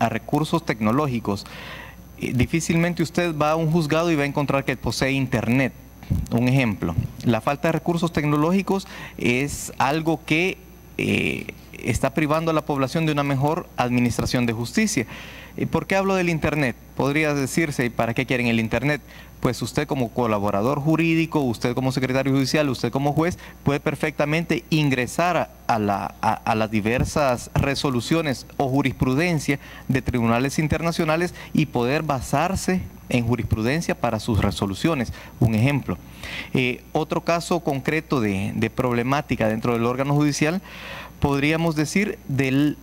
a recursos tecnológicos, difícilmente usted va a un juzgado y va a encontrar que posee internet. Un ejemplo, la falta de recursos tecnológicos es algo que está privando a la población de una mejor administración de justicia. ¿Por qué hablo del internet? Podría decirse, ¿para qué quieren el internet? Pues usted como colaborador jurídico, usted como secretario judicial, usted como juez, puede perfectamente ingresar a las diversas resoluciones o jurisprudencia de tribunales internacionales y poder basarse en jurisprudencia para sus resoluciones. Un ejemplo. Otro caso concreto de problemática dentro del órgano judicial, podríamos decir de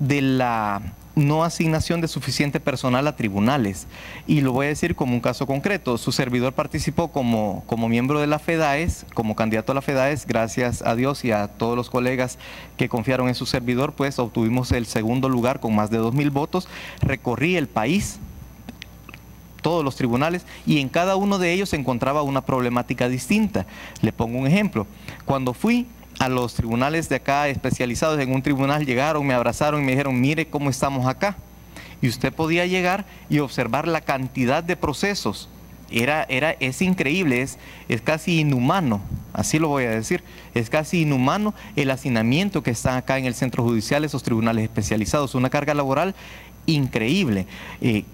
la no asignación de suficiente personal a tribunales. Y lo voy a decir como un caso concreto. Su servidor participó como miembro de la FEDAES, como candidato a la FEDAES, gracias a Dios y a todos los colegas que confiaron en su servidor, pues obtuvimos el segundo lugar con más de 2,000 votos. Recorrí el país, todos los tribunales, y en cada uno de ellos se encontraba una problemática distinta. Le pongo un ejemplo. Cuando fui a los tribunales de acá especializados, en un tribunal llegaron, me abrazaron y me dijeron, mire cómo estamos acá. Y usted podía llegar y observar la cantidad de procesos. Es increíble, es casi inhumano, así lo voy a decir, es casi inhumano el hacinamiento que está acá en el centro judicial, esos tribunales especializados, una carga laboral increíble.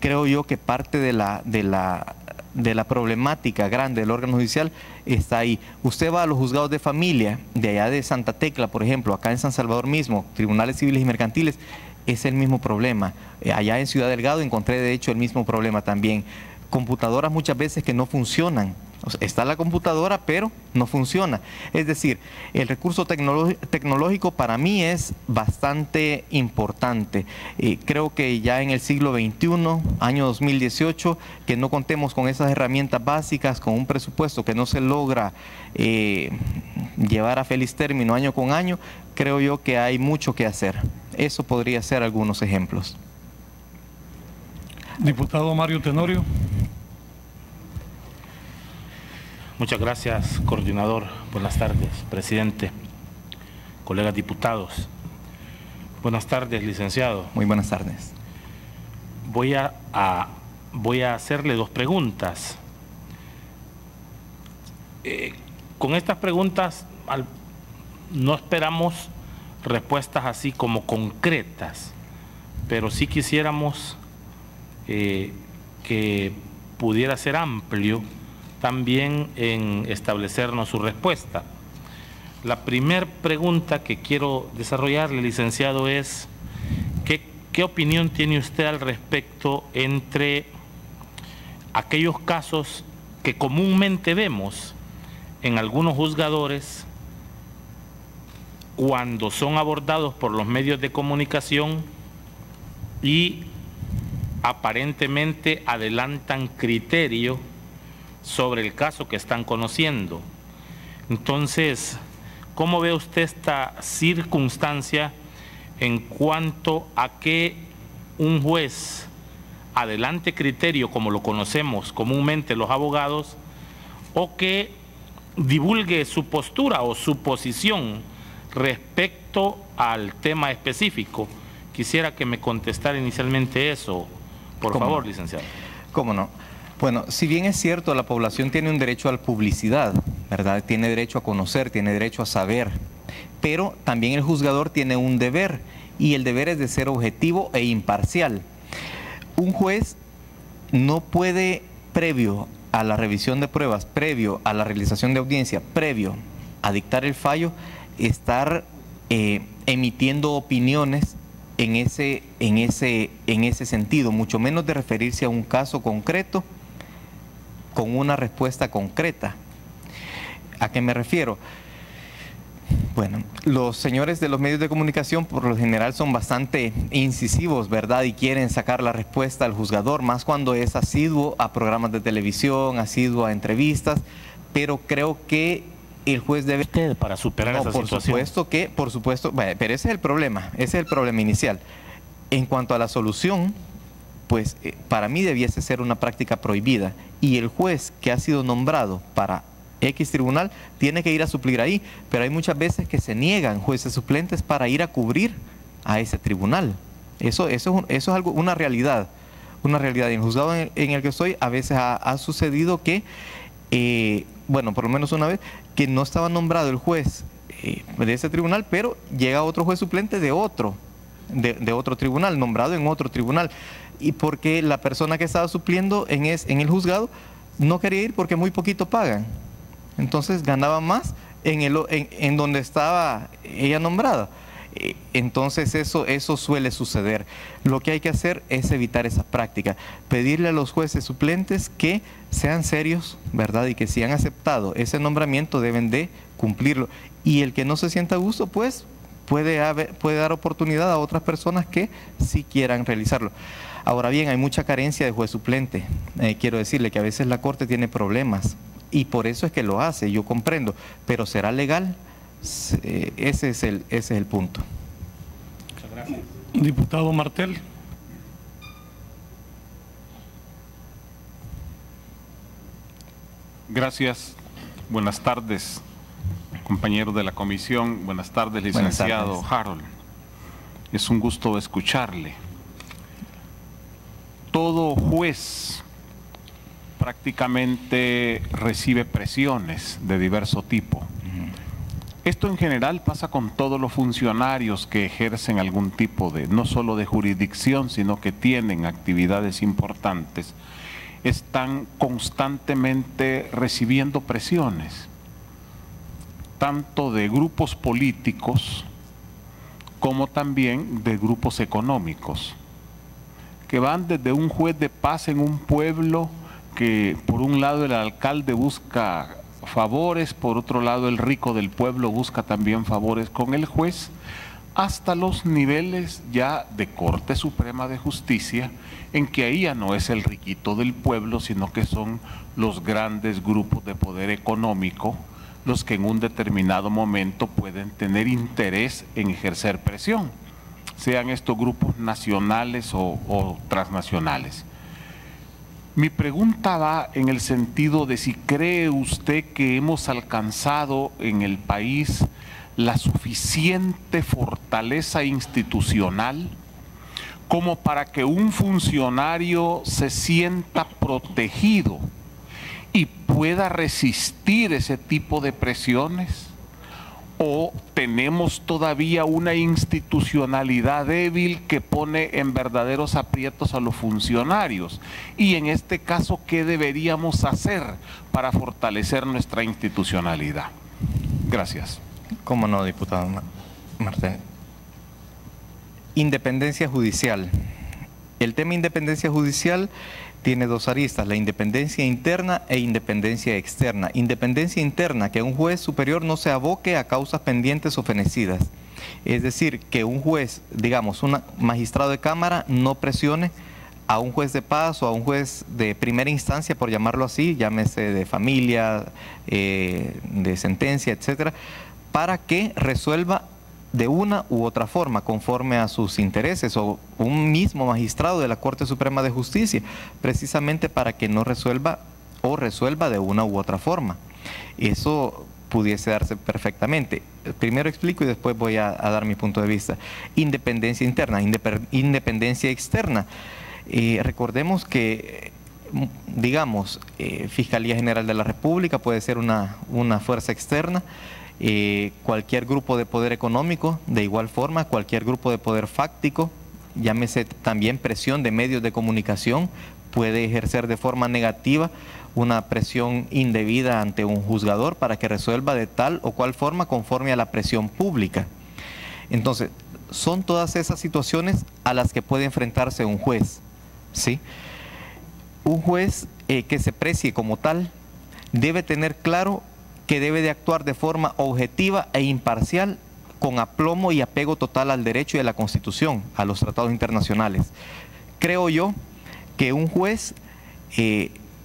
Creo yo que parte de la problemática grande del órgano judicial está ahí. Usted va a los juzgados de familia de allá de Santa Tecla, por ejemplo, acá en San Salvador mismo, tribunales civiles y mercantiles, es el mismo problema. Allá en Ciudad Delgado encontré de hecho el mismo problema también. Computadoras muchas veces que no funcionan. O sea, está la computadora, pero no funciona. Es decir, el recurso tecnológico para mí es bastante importante. Creo que ya en el siglo XXI, año 2018, que no contemos con esas herramientas básicas, con un presupuesto que no se logra llevar a feliz término año con año, creo yo que hay mucho que hacer. Eso podría ser algunos ejemplos. Diputado Mario Tenorio. Muchas gracias, coordinador. Buenas tardes, presidente, colegas diputados. Buenas tardes, licenciado. Muy buenas tardes. Voy a hacerle dos preguntas. Con estas preguntas no esperamos respuestas así como concretas, pero sí quisiéramos que pudiera ser amplio también en establecernos su respuesta. La primera pregunta que quiero desarrollarle, licenciado, es ¿qué opinión tiene usted al respecto entre aquellos casos que comúnmente vemos en algunos juzgadores cuando son abordados por los medios de comunicación y aparentemente adelantan criterio sobre el caso que están conociendo? Entonces, ¿cómo ve usted esta circunstancia en cuanto a que un juez adelante criterio, como lo conocemos comúnmente los abogados, o que divulgue su postura o su posición respecto al tema específico? Quisiera que me contestara inicialmente eso, por favor, licenciado. ¿Cómo no? Bueno, si bien es cierto, la población tiene un derecho a la publicidad, ¿verdad? Tiene derecho a conocer, tiene derecho a saber, pero también el juzgador tiene un deber, y el deber es de ser objetivo e imparcial. Un juez no puede, previo a la revisión de pruebas, previo a la realización de audiencia, previo a dictar el fallo, estar emitiendo opiniones en ese sentido, mucho menos de referirse a un caso concreto con una respuesta concreta. ¿A qué me refiero? Bueno, los señores de los medios de comunicación por lo general son bastante incisivos, ¿verdad? Y quieren sacar la respuesta al juzgador, más cuando es asiduo a programas de televisión, asiduo a entrevistas, pero creo que el juez debe... ¿Usted para superar esa situación? Por supuesto, bueno, pero ese es el problema inicial. En cuanto a la solución, pues para mí debiese ser una práctica prohibida, y el juez que ha sido nombrado para X tribunal tiene que ir a suplir ahí, pero hay muchas veces que se niegan jueces suplentes para ir a cubrir a ese tribunal. Eso es algo, una realidad. Una realidad. En el juzgado en el que estoy, a veces ha sucedido que, bueno, por lo menos una vez, que no estaba nombrado el juez de ese tribunal, pero llega otro juez suplente de otro tribunal, nombrado en otro tribunal. Y porque la persona que estaba supliendo en el juzgado no quería ir porque muy poquito pagan. Entonces ganaba más en donde estaba ella nombrada. Entonces eso suele suceder. Lo que hay que hacer es evitar esa práctica, pedirle a los jueces suplentes que sean serios, ¿verdad? Y que si han aceptado ese nombramiento deben de cumplirlo. Y el que no se sienta a gusto, pues puede dar oportunidad a otras personas que sí quieran realizarlo. Ahora bien, hay mucha carencia de juez suplente. Quiero decirle que a veces la Corte tiene problemas y por eso es que lo hace, yo comprendo, pero ¿será legal? Ese es el punto. Muchas gracias. Diputado Martel. Gracias. Buenas tardes, compañeros de la comisión. Buenas tardes, licenciado Buenas tardes. Harold. Es un gusto escucharle. Todo juez prácticamente recibe presiones de diverso tipo. Esto en general pasa con todos los funcionarios que ejercen algún tipo de, no solo de jurisdicción, sino que tienen actividades importantes. Están constantemente recibiendo presiones, tanto de grupos políticos como también de grupos económicos, que van desde un juez de paz en un pueblo que por un lado el alcalde busca favores, por otro lado el rico del pueblo busca también favores con el juez, hasta los niveles ya de Corte Suprema de Justicia, en que ahí ya no es el riquito del pueblo, sino que son los grandes grupos de poder económico los que en un determinado momento pueden tener interés en ejercer presión, sean estos grupos nacionales o transnacionales. Mi pregunta va en el sentido de si cree usted que hemos alcanzado en el país la suficiente fortaleza institucional como para que un funcionario se sienta protegido y pueda resistir ese tipo de presiones. ¿O tenemos todavía una institucionalidad débil que pone en verdaderos aprietos a los funcionarios? Y en este caso, ¿qué deberíamos hacer para fortalecer nuestra institucionalidad? Gracias. ¿Cómo no, diputado Martel? Independencia judicial. El tema independencia judicial tiene dos aristas, la independencia interna e independencia externa. Independencia interna, que un juez superior no se aboque a causas pendientes o fenecidas. Es decir, que un juez, digamos, un magistrado de cámara no presione a un juez de paz o a un juez de primera instancia, por llamarlo así, llámese de familia, de sentencia, etcétera, para que resuelva de una u otra forma, conforme a sus intereses, o un mismo magistrado de la Corte Suprema de Justicia, precisamente para que no resuelva o resuelva de una u otra forma. Eso pudiese darse perfectamente. Primero explico y después voy a dar mi punto de vista. Independencia interna, independencia externa. Recordemos que, digamos, Fiscalía General de la República puede ser una fuerza externa. Cualquier grupo de poder económico, de igual forma, cualquier grupo de poder fáctico, llámese también presión de medios de comunicación, puede ejercer de forma negativa una presión indebida ante un juzgador para que resuelva de tal o cual forma conforme a la presión pública. Entonces, son todas esas situaciones a las que puede enfrentarse un juez, ¿sí? Un juez que se precie como tal debe tener claro que debe de actuar de forma objetiva e imparcial, con aplomo y apego total al derecho y a la Constitución, a los tratados internacionales. Creo yo que un juez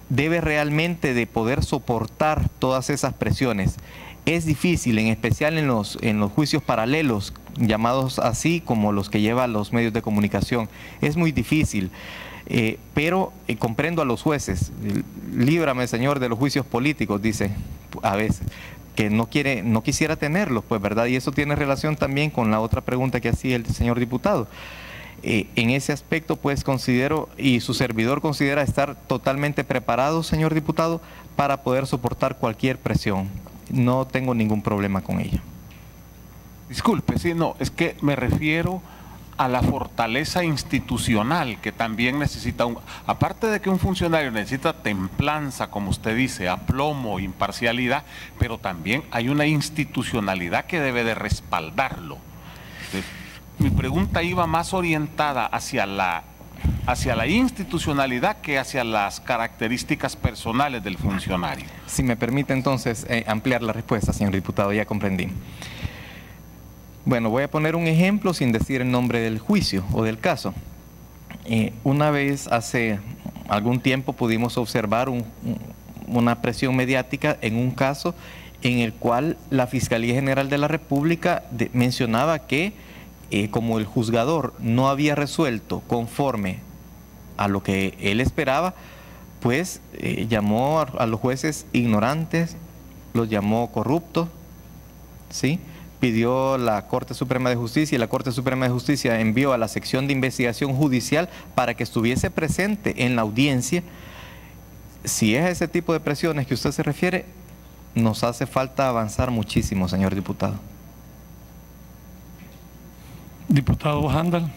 debe realmente de poder soportar todas esas presiones. Es difícil, en especial en los juicios paralelos, llamados así como los que llevan los medios de comunicación. Es muy difícil. Pero comprendo a los jueces. Líbrame, Señor, de los juicios políticos, dice a veces, que no quisiera tenerlos, pues, ¿verdad? Y eso tiene relación también con la otra pregunta que hacía el señor diputado. En ese aspecto, pues considero, y su servidor considera estar totalmente preparado, señor diputado, para poder soportar cualquier presión. No tengo ningún problema con ello. Disculpe, sí, no, es que me refiero a la fortaleza institucional que también necesita, aparte de que un funcionario necesita templanza, como usted dice, aplomo, imparcialidad, pero también hay una institucionalidad que debe de respaldarlo. Mi pregunta iba más orientada hacia la institucionalidad que hacia las características personales del funcionario. Si me permite entonces ampliar la respuesta, señor diputado, ya comprendí. Bueno, voy a poner un ejemplo sin decir el nombre del juicio o del caso. Una vez, hace algún tiempo, pudimos observar una presión mediática en un caso en el cual la Fiscalía General de la República mencionaba que como el juzgador no había resuelto conforme a lo que él esperaba, pues llamó a los jueces ignorantes, los llamó corruptos, ¿sí? Pidió la Corte Suprema de Justicia y la Corte Suprema de Justicia envió a la sección de investigación judicial para que estuviese presente en la audiencia. Si es ese tipo de presiones que usted se refiere, nos hace falta avanzar muchísimo, señor diputado. Diputado Handal.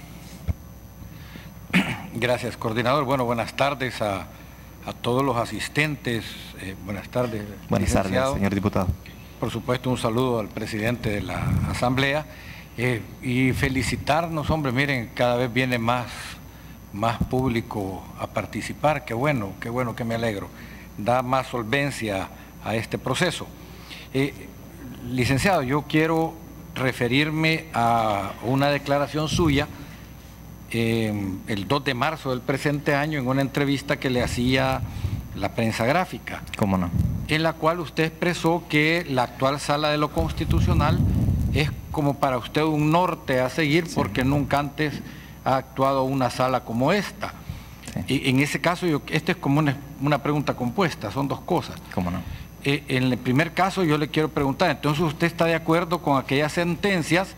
Gracias, coordinador. Bueno, buenas tardes a todos los asistentes. Buenas tardes, buenas tardes, señor diputado. Por supuesto, un saludo al presidente de la Asamblea y felicitarnos, hombre, miren, cada vez viene más público a participar, qué bueno, que me alegro, da más solvencia a este proceso. Licenciado, yo quiero referirme a una declaración suya el 2 de marzo del presente año en una entrevista que le hacía la prensa gráfica. ¿Cómo no? En la cual usted expresó que la actual Sala de lo Constitucional es como para usted un norte a seguir, sí, porque nunca antes ha actuado una sala como esta. Sí. Y en ese caso, esto es como una pregunta compuesta, son dos cosas. ¿Cómo no? En el primer caso yo le quiero preguntar, entonces usted está de acuerdo con aquellas sentencias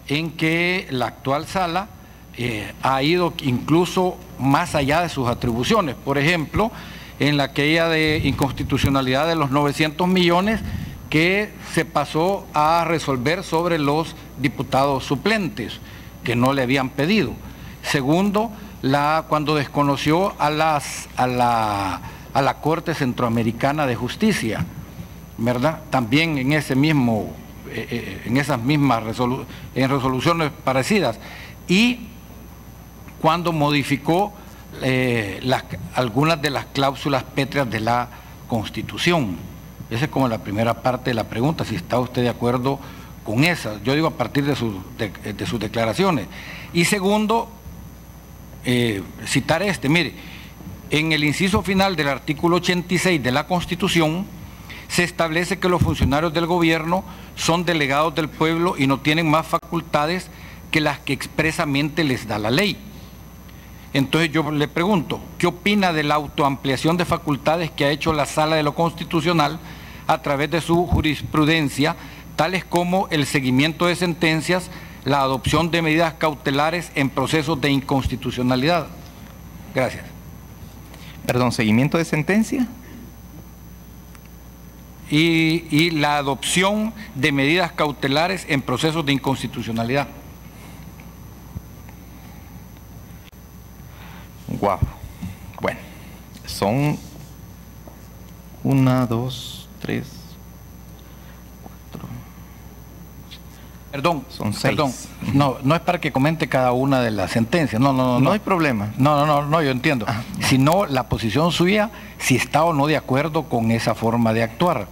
en que la actual sala ha ido incluso más allá de sus atribuciones, por ejemplo, en aquella de inconstitucionalidad de los 900 millones que se pasó a resolver sobre los diputados suplentes que no le habían pedido. Segundo, cuando desconoció a la Corte Centroamericana de Justicia, ¿verdad? También en ese mismo, en esas mismas resoluciones parecidas, y cuando modificó algunas de las cláusulas pétreas de la Constitución. Esa es como la primera parte de la pregunta, si está usted de acuerdo con esa. Yo digo a partir de sus declaraciones. Y segundo, citar mire, en el inciso final del artículo 86 de la Constitución se establece que los funcionarios del gobierno son delegados del pueblo y no tienen más facultades que las que expresamente les da la ley. Entonces yo le pregunto, ¿qué opina de la autoampliación de facultades que ha hecho la Sala de lo Constitucional a través de su jurisprudencia, tales como el seguimiento de sentencias, la adopción de medidas cautelares en procesos de inconstitucionalidad? Gracias. Perdón, ¿seguimiento de sentencia? Y la adopción de medidas cautelares en procesos de inconstitucionalidad. Wow. Bueno, son 1, 2, 3, 4. Perdón, son 6. Perdón, no es para que comente cada una de las sentencias, no hay problema. No, yo entiendo. Sino la posición suya, si está o no de acuerdo con esa forma de actuar.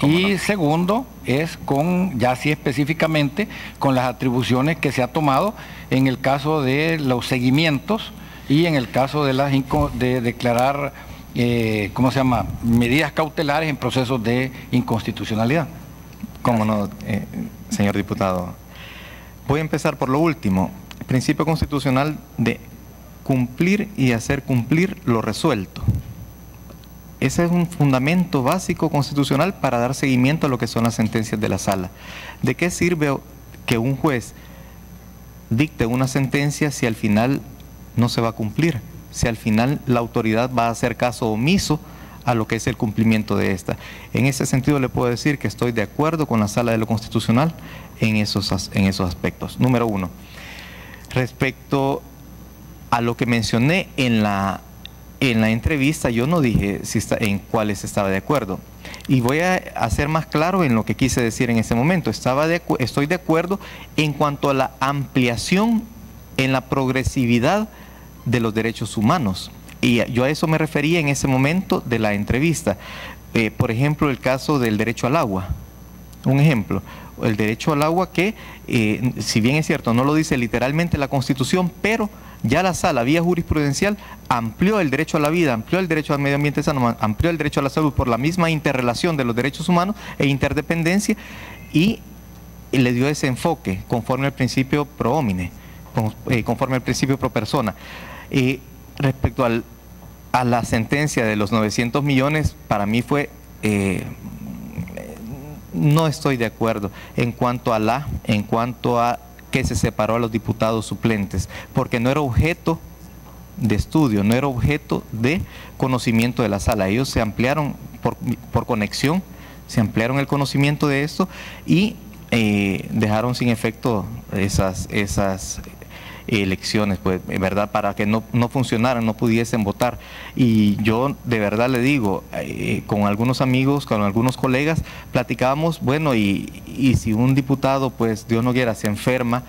Y no. Segundo, es ya así específicamente, con las atribuciones que se ha tomado en el caso de los seguimientos y en el caso de declarar, ¿cómo se llama?, medidas cautelares en procesos de inconstitucionalidad. ¿Cómo no, señor diputado? Voy a empezar por lo último. El principio constitucional de cumplir y hacer cumplir lo resuelto. Ese es un fundamento básico constitucional para dar seguimiento a lo que son las sentencias de la sala. ¿De qué sirve que un juez dicte una sentencia si al final no se va a cumplir? Si al final la autoridad va a hacer caso omiso a lo que es el cumplimiento de esta. En ese sentido le puedo decir que estoy de acuerdo con la Sala de lo Constitucional en esos aspectos. Número uno, respecto a lo que mencioné en la entrevista, yo no dije en cuáles estaba de acuerdo. Y voy a hacer más claro en lo que quise decir en ese momento. Estoy de acuerdo en cuanto a la ampliación en la progresividad de los derechos humanos. Y yo a eso me refería en ese momento de la entrevista. Por ejemplo, el caso del derecho al agua. Un ejemplo, el derecho al agua que, si bien es cierto, no lo dice literalmente la Constitución, pero ya la Sala, vía jurisprudencial, amplió el derecho a la vida, amplió el derecho al medio ambiente sano, amplió el derecho a la salud por la misma interrelación de los derechos humanos e interdependencia, y le dio ese enfoque conforme al principio pro homine, conforme al principio pro persona. Respecto a la sentencia de los 900 millones, para mí fue, no estoy de acuerdo en cuanto a que se separó a los diputados suplentes, porque no era objeto de estudio, no era objeto de conocimiento de la Sala. Ellos se ampliaron por conexión, se ampliaron el conocimiento de esto y dejaron sin efecto esas elecciones, pues, ¿verdad? Para que no funcionaran, no pudiesen votar. Y yo de verdad le digo, con algunos amigos, con algunos colegas, platicábamos, bueno, y si un diputado, pues Dios no quiera, se enferma,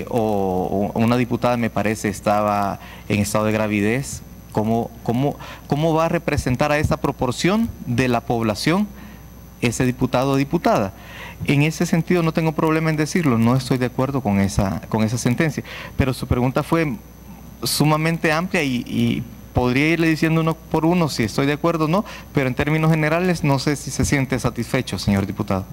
o una diputada, me parece, estaba en estado de gravidez, ¿cómo va a representar a esa proporción de la población ese diputado o diputada? En ese sentido no tengo problema en decirlo, no estoy de acuerdo con esa sentencia, pero su pregunta fue sumamente amplia y podría irle diciendo uno por uno si estoy de acuerdo o no, pero en términos generales no sé si se siente satisfecho, señor diputado.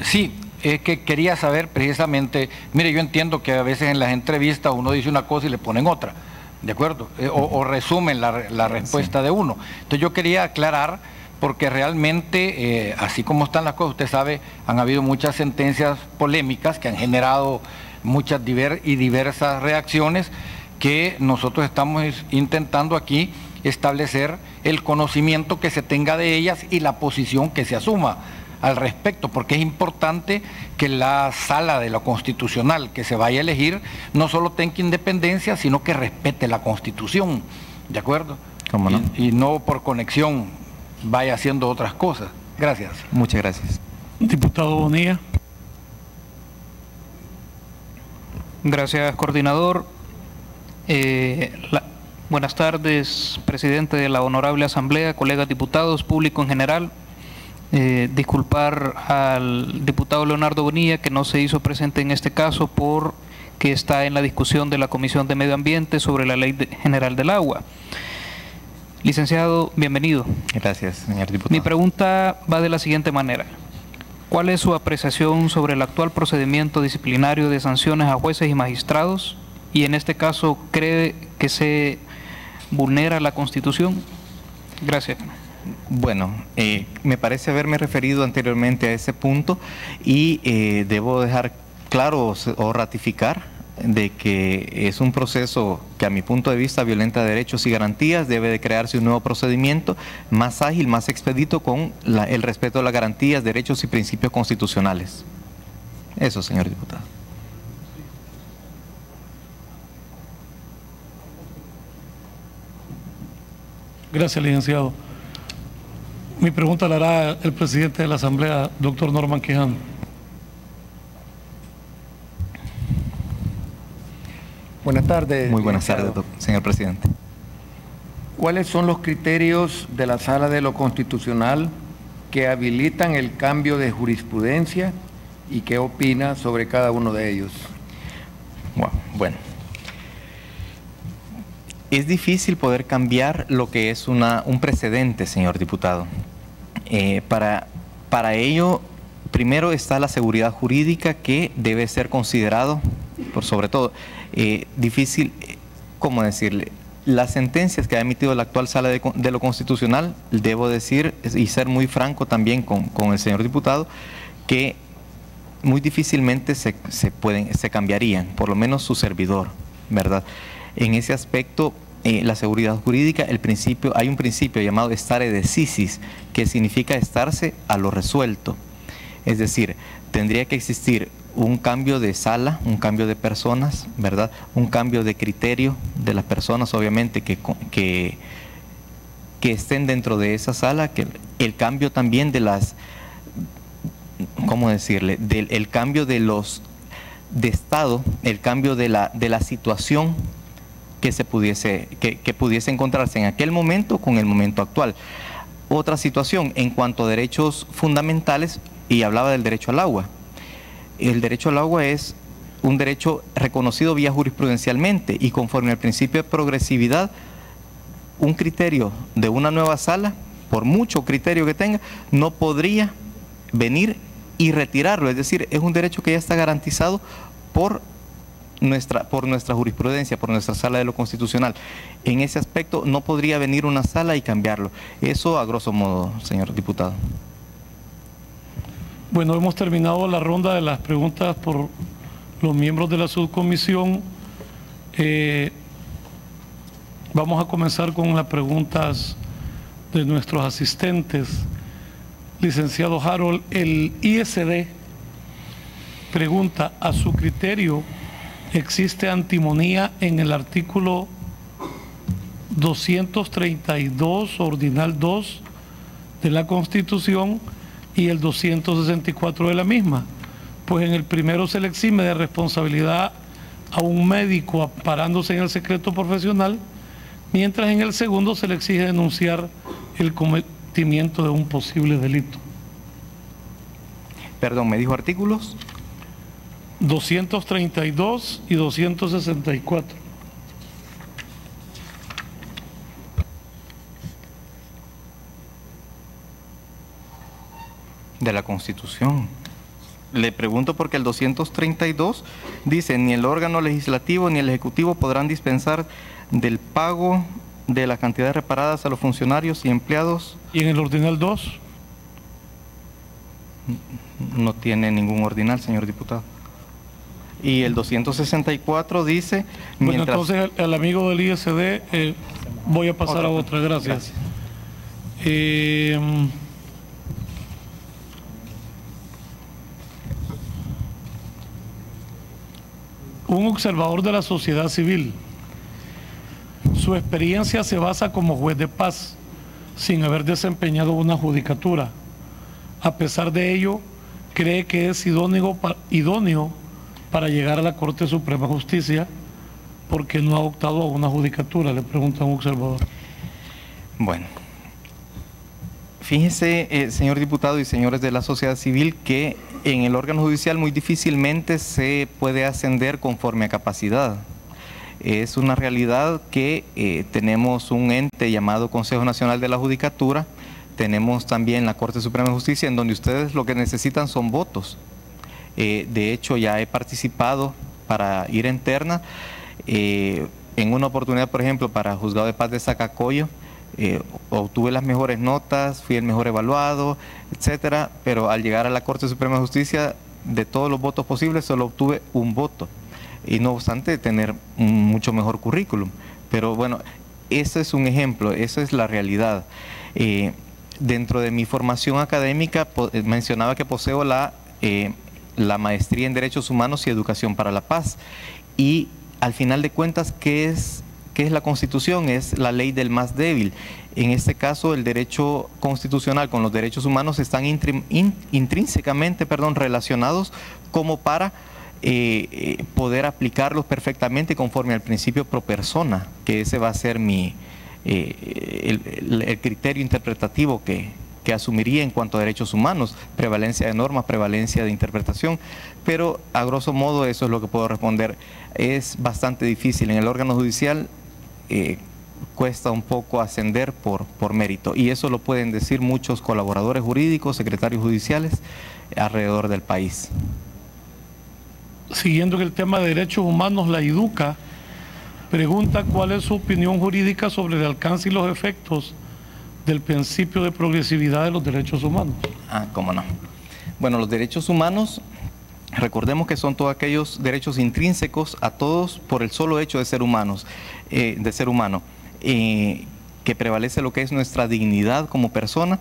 Sí, es que quería saber precisamente, mire, yo entiendo que a veces en las entrevistas uno dice una cosa y le ponen otra, ¿de acuerdo? O resumen la respuesta de uno. Entonces yo quería aclarar, porque realmente, así como están las cosas, usted sabe, han habido muchas sentencias polémicas que han generado muchas diversas reacciones, que nosotros estamos intentando aquí establecer el conocimiento que se tenga de ellas y la posición que se asuma al respecto, porque es importante que la Sala de lo Constitucional que se vaya a elegir no solo tenga independencia, sino que respete la Constitución, ¿de acuerdo? ¿Cómo no? Y no por conexión vaya haciendo otras cosas. Gracias. Muchas gracias. Diputado Bonilla. Gracias, coordinador. Buenas tardes, presidente de la Honorable Asamblea, colegas diputados, público en general. Disculpar al diputado Leonardo Bonilla que no se hizo presente en este caso porque está en la discusión de la Comisión de Medio Ambiente sobre la Ley General del Agua. Licenciado, bienvenido. Gracias, señor diputado. Mi pregunta va de la siguiente manera. ¿Cuál es su apreciación sobre el actual procedimiento disciplinario de sanciones a jueces y magistrados? Y en este caso, ¿cree que se vulnera la Constitución? Gracias. Bueno, me parece haberme referido anteriormente a ese punto y debo dejar claro o ratificar de que es un proceso que a mi punto de vista violenta derechos y garantías. Debe de crearse un nuevo procedimiento más ágil, más expedito, con el respeto a las garantías, derechos y principios constitucionales. Eso, señor diputado. Gracias, licenciado. Mi pregunta la hará el presidente de la Asamblea, doctor Norman Quijano. Buenas tardes. Muy buenas tardes, señor presidente. ¿Cuáles son los criterios de la Sala de lo Constitucional que habilitan el cambio de jurisprudencia y qué opina sobre cada uno de ellos? Bueno, es difícil poder cambiar lo que es un precedente, señor diputado. Para ello, primero está la seguridad jurídica, que debe ser considerado, por sobre todo, difícil, ¿cómo decirle? Las sentencias que ha emitido la actual Sala de lo Constitucional, debo decir y ser muy franco también con el señor diputado, que muy difícilmente se cambiarían, por lo menos su servidor, ¿verdad? En ese aspecto, la seguridad jurídica, hay un principio llamado stare decisis, que significa estarse a lo resuelto. Es decir, tendría que existir un cambio de sala, un cambio de personas, ¿verdad? Un cambio de criterio de las personas, obviamente, que estén dentro de esa sala, que el cambio también de las, ¿cómo decirle? El cambio de estado, el cambio de la situación que pudiese encontrarse en aquel momento con el momento actual. Otra situación, en cuanto a derechos fundamentales, y hablaba del derecho al agua. El derecho al agua es un derecho reconocido vía jurisprudencialmente, y conforme al principio de progresividad, un criterio de una nueva sala, por mucho criterio que tenga, no podría venir y retirarlo. Es decir, es un derecho que ya está garantizado por nuestra jurisprudencia, por nuestra sala de lo constitucional. En ese aspecto no podría venir una sala y cambiarlo. Eso a grosso modo, señor diputado. Bueno, hemos terminado la ronda de las preguntas por los miembros de la subcomisión. Vamos a comenzar con las preguntas de nuestros asistentes. Licenciado Harold, el ISD pregunta: a su criterio, ¿existe antimonía en el artículo 232, ordinal 2 de la Constitución y el 264 de la misma? Pues en el primero se le exime de responsabilidad a un médico amparándose en el secreto profesional, mientras en el segundo se le exige denunciar el cometimiento de un posible delito. Perdón, ¿me dijo artículos? 232 y 264. De la Constitución. Le pregunto porque el 232 dice: ni el órgano legislativo ni el ejecutivo podrán dispensar del pago de las cantidades reparadas a los funcionarios y empleados. ¿Y en el ordinal 2? No tiene ningún ordinal, señor diputado. Y el 264 dice... Bueno, entonces al amigo del ISD voy a pasar a otra. Gracias. Un observador de la sociedad civil. Su experiencia se basa como juez de paz, sin haber desempeñado una judicatura. A pesar de ello, cree que es idóneo para llegar a la Corte Suprema de Justicia, porque no ha optado a una judicatura, le pregunta un observador. Bueno, fíjese, señor diputado y señores de la sociedad civil, que en el órgano judicial muy difícilmente se puede ascender conforme a capacidad. Es una realidad que tenemos un ente llamado Consejo Nacional de la Judicatura, tenemos también la Corte Suprema de Justicia, en donde ustedes lo que necesitan son votos. De hecho, ya he participado para ir en terna. En una oportunidad, por ejemplo, para Juzgado de Paz de Zacacoyo, obtuve las mejores notas, fui el mejor evaluado, etcétera, pero al llegar a la Corte Suprema de Justicia, de todos los votos posibles, solo obtuve un voto. Y no obstante tener un mucho mejor currículum. Pero bueno, ese es un ejemplo, esa es la realidad. Dentro de mi formación académica mencionaba que poseo la maestría en Derechos Humanos y Educación para la Paz. Y al final de cuentas, ¿qué es la Constitución? Es la ley del más débil. En este caso, el derecho constitucional con los derechos humanos están intrínsecamente relacionados como para poder aplicarlos perfectamente conforme al principio pro persona, que ese va a ser el criterio interpretativo que asumiría en cuanto a derechos humanos: prevalencia de normas, prevalencia de interpretación. Pero a grosso modo eso es lo que puedo responder. Es bastante difícil. En el órgano judicial cuesta un poco ascender por mérito, y eso lo pueden decir muchos colaboradores jurídicos, secretarios judiciales alrededor del país. Siguiendo en el tema de derechos humanos, la IDUCA pregunta cuál es su opinión jurídica sobre el alcance y los efectos del principio de progresividad de los derechos humanos. Cómo no. Bueno, los derechos humanos Recordemos que son todos aquellos derechos intrínsecos a todos por el solo hecho de ser humanos, que prevalece lo que es nuestra dignidad como persona.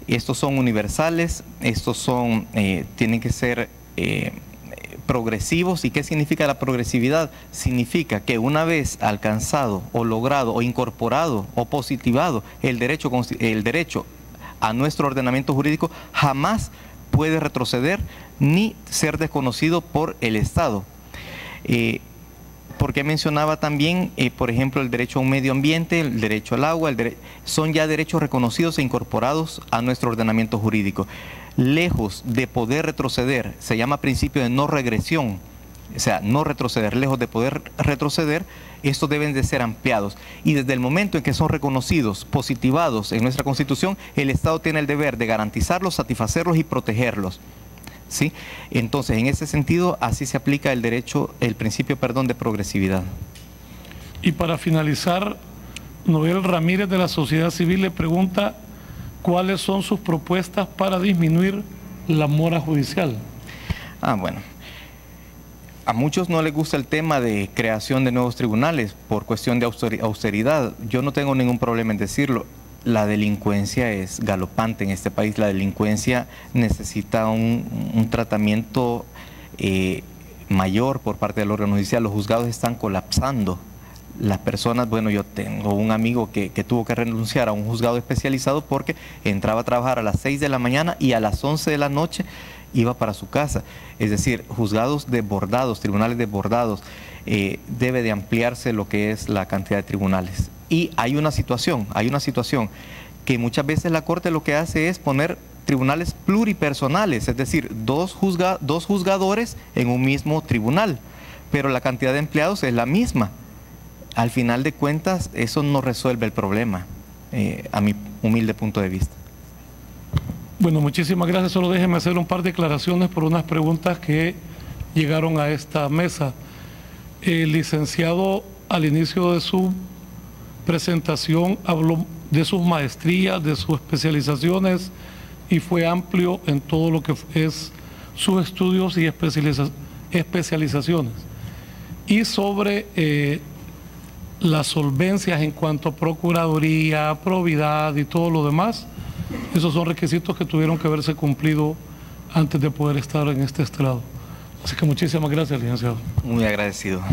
Estos son universales, estos son, tienen que ser progresivos. ¿Y qué significa la progresividad? Significa que una vez alcanzado o logrado o incorporado o positivado el derecho a nuestro ordenamiento jurídico, jamás puede retroceder ni ser desconocido por el Estado. Porque mencionaba también, por ejemplo, el derecho a un medio ambiente, el derecho al agua, son ya derechos reconocidos e incorporados a nuestro ordenamiento jurídico. Lejos de poder retroceder, se llama principio de no regresión, o sea, no retroceder, lejos de poder retroceder, estos deben de ser ampliados. Y desde el momento en que son reconocidos, positivados en nuestra Constitución, el Estado tiene el deber de garantizarlos, satisfacerlos y protegerlos. ¿Sí? Entonces, en ese sentido, así se aplica el principio de progresividad. Y para finalizar, Noel Ramírez de la Sociedad Civil le pregunta cuáles son sus propuestas para disminuir la mora judicial. Bueno, a muchos no les gusta el tema de creación de nuevos tribunales por cuestión de austeridad. Yo no tengo ningún problema en decirlo. La delincuencia es galopante en este país. La delincuencia necesita un tratamiento mayor por parte del órgano judicial. Los juzgados están colapsando. Las personas, bueno, yo tengo un amigo que tuvo que renunciar a un juzgado especializado porque entraba a trabajar a las 6 de la mañana y a las 11 de la noche iba para su casa. Es decir, juzgados desbordados, tribunales desbordados. Debe de ampliarse lo que es la cantidad de tribunales. Y hay una situación que muchas veces la Corte lo que hace es poner tribunales pluripersonales, es decir, dos juzgadores en un mismo tribunal, pero la cantidad de empleados es la misma. Al final de cuentas, eso no resuelve el problema, a mi humilde punto de vista. Bueno, muchísimas gracias. Solo déjeme hacer un par de declaraciones por unas preguntas que llegaron a esta mesa. El licenciado, al inicio de su presentación, habló de sus maestrías, de sus especializaciones, y fue amplio en todo lo que es sus estudios y especializaciones. Y sobre las solvencias en cuanto a procuraduría, probidad y todo lo demás, esos son requisitos que tuvieron que haberse cumplido antes de poder estar en este estrado. Así que muchísimas gracias, licenciado. Muy agradecido.